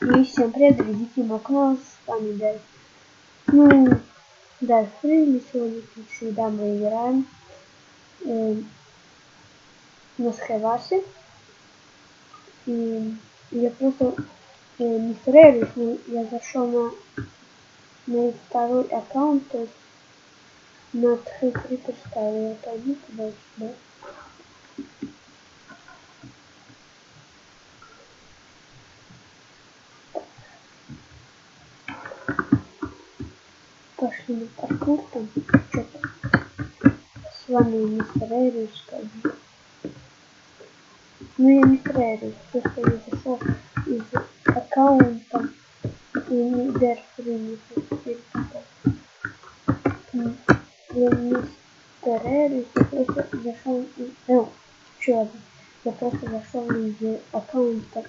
И всем привет, дорогие Макнос, с вами Дай. Ну, да, мы сегодня, как всегда, мы играем на Скайвасе. И я просто не стараюсь, но я зашел на второй аккаунт, то есть на Тхейкрипер ставил. Я пойду туда-сюда. Пошли на паркур там, что-то. С вами мистер Эрис, как бы. Ну я не стараюсь, просто я зашел из аккаунта и не даже принесу теперь туда. Я не стараюсь, я просто зашел из... что это? Я просто зашел из аккаунта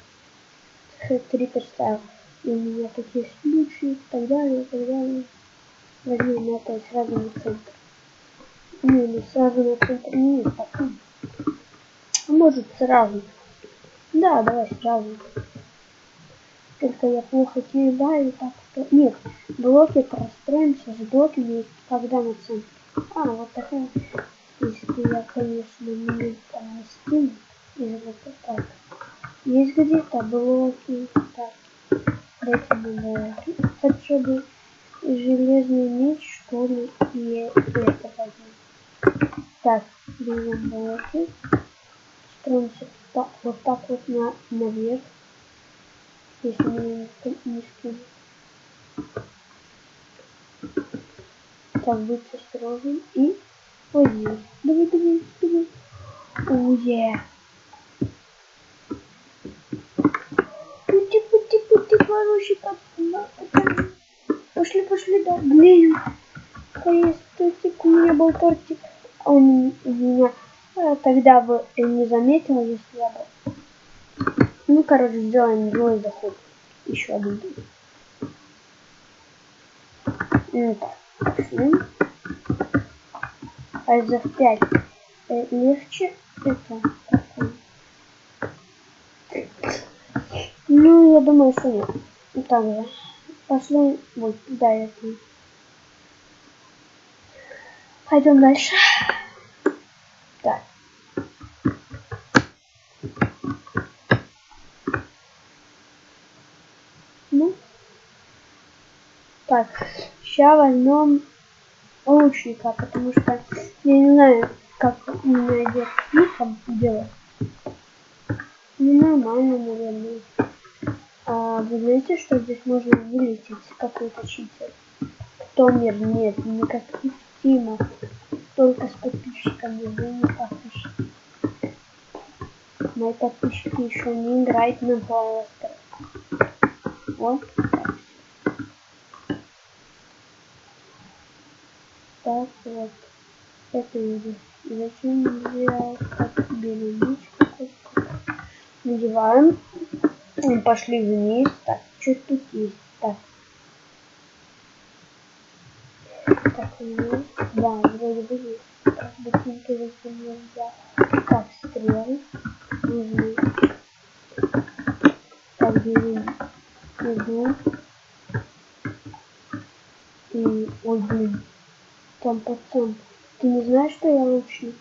Трипер Стайл. И у меня тут есть ключи и так далее, и так далее. Возьмем на это сразу на центр. Не сразу на центр, не потом. А может сразу. Да, давай сразу. Только я плохо кидаю, так что... Нет, блоки простроимся с блоками, когда на центр. Вот такая. Если я, конечно, не там скину из вот так. Есть где-то блоки. Так, дайте мне блоки. Хотя бы железный меч, что ли, и это возьму. Так, берем блоки. Строимся вот так вот наверх. Если мне не скину. Так, быть осторожным. И вот здесь. Давай. Уе. Пути, хороший пацан. Пошли, да. Блин. Есть тортик. У меня был тортик. Он у меня тогда бы не заметил, если я бы... Ну, короче, сделаем другой заход. Еще один. Так, пошли. А из F5 легче это. Ну, я думаю, что нет. И так же. Пошли. Вот, да, это. Пойдем дальше. Так. Ну. Так. Сейчас возьмем лучника, потому что я не знаю, как именно идет кликом делать. Ну, нормально, наверное. Вы знаете, что здесь можно вылететь какой-то читер? Кто мир? Нет, никаких тимов. Только с подписчиками. Вы не подписчики. Мои подписчики еще не играют на Бластер. Вот так. Так вот. Это видно. Зачем взял? Так, берем меч какой-то. Надеваем. Пошли вниз. Так, что тут есть? Так. Так, вниз. Да, вроде бы есть. Так, ботинки зачем я взял? Так, стрелы. Нужны. Так, берем еду. И, ой, блин. Там, пацан, ты не знаешь, что я лучник?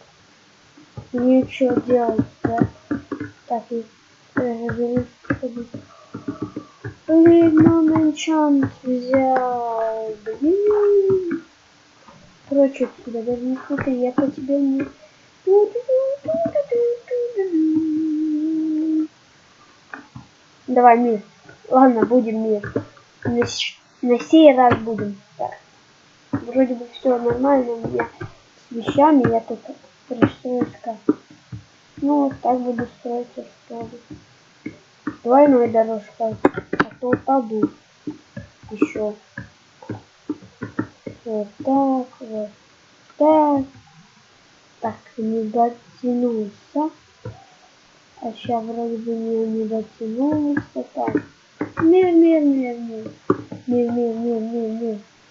Мне что делать, да? Так, и живу, чтобы... Блин, он энчант взял. Блин. Короче, отсюда даже не смотри, я по тебе не... Давай, мир. Ладно, будем мир. На сей раз будем. Так. Вроде бы все нормально у меня с вещами. Я тут пристроюсь как. Ну, вот так буду строиться, что ли. Двойной дорожкой. А то упаду. Еще. Вот так, вот так. Так, не дотянулся. А сейчас вроде бы не дотянулся. Так. Мир.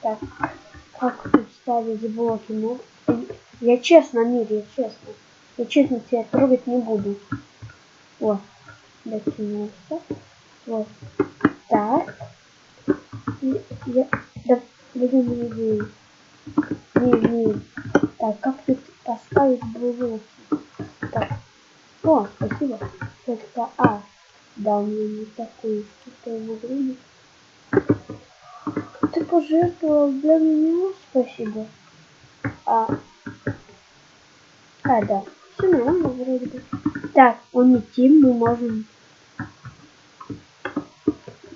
Так. Как тут ставить блоки? Ну, я честно, мир, я честно. Я честно тебя трогать не буду. Вот. Дотянулся. Вот. Так. Да, не. Так, как тут поставить блоки? Так. О, спасибо. Только да, у меня не такой что-то нагрузит. Ты пожертвовал для меня, спасибо. Да. Все нормально вроде бы. Так, он идти, мы можем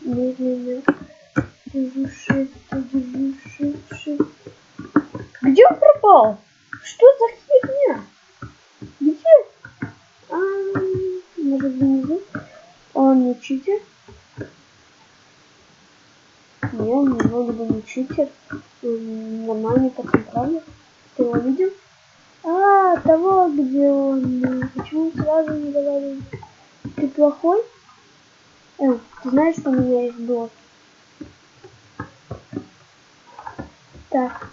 медленно. Держу shift. Где он пропал? Что за херня? Где? Может внизу? Он не читер? Не, он вроде бы не читер. Он нормальный пацан, правда? Ты его видел? Того, где он. Почему сразу не говорил? Ты плохой? Ты знаешь, что у меня есть блок? Так.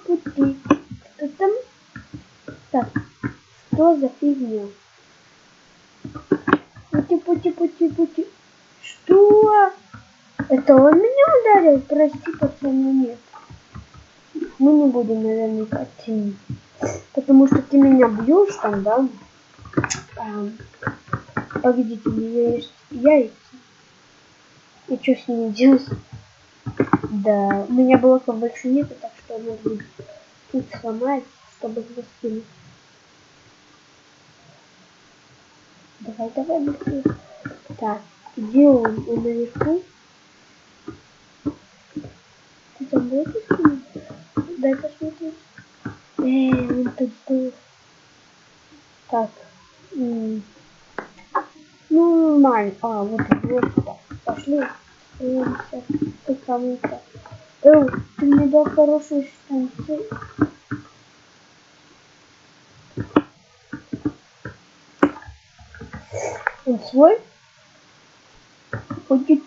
Пути. Что там? Так. Что за фигня? Пути. Что? Это он меня ударил? Прости, пацаны, нет. Мы не будем, наверное, оценить. Потому что ты меня бьешь там, да? Погодите, у меня есть яйца. И что с ними делать? Да, у меня блоков больше нету, так что надо будет тут сломать, чтобы его скинуть. Давай, быстрее. Так, где он? Он наверху? Ты там блоки скинул? Дай посмотреть. Он тут был. Так. Ну, нормально. Вот сюда. Пошли. Кому-то. Ты мне дал хорошие штанцы. Он свой? Пути.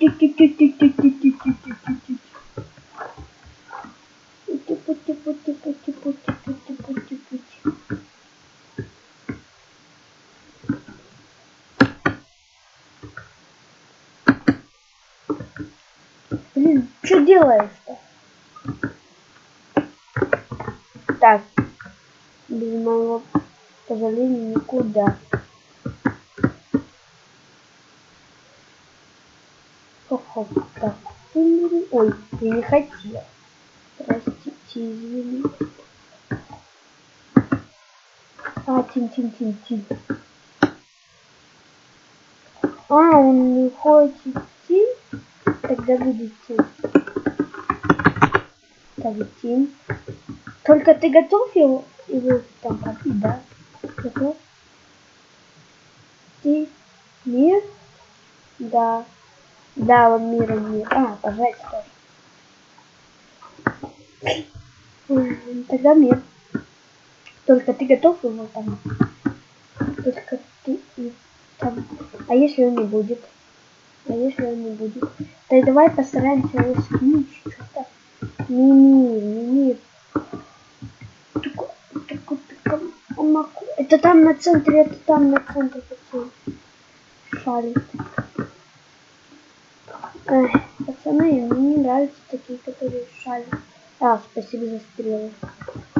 Блин, что делаешь-то? Так, без моего позволения никуда. Хоп. Так. Ой, я не хотел. Простите, извини. Тим. Он не хочет идти? Тогда будет Тим. Так, Тим. Только ты готов его там побить, да? Готов? Ты мир? Да. Да, он мир. Пожалуйста. Тогда мир. Только ты готов его там? Только ты там. А если он не будет? Да давай постараемся его скинуть. Что-то. Мимир. Это там на центре, пацан. Шарик. Пацаны, мне не нравятся такие, которые шарят. Спасибо за стрелы.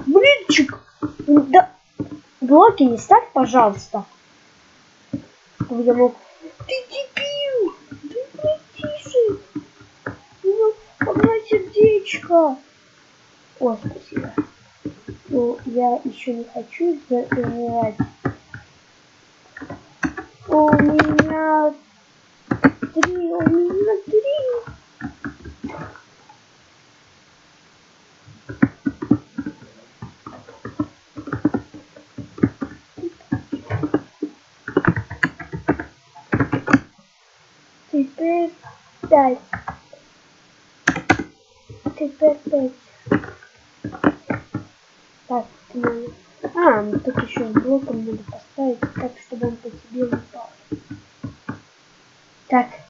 Блинчик! Да. Блоки не ставь, пожалуйста. Чтобы я мог... Ты дебил! Ты тише! Погнай сердечко! Спасибо. Я еще не хочу умирать. У меня три. Теперь 5. Так, тут еще с блоком надо поставить так, чтобы он по тебе упал. Так.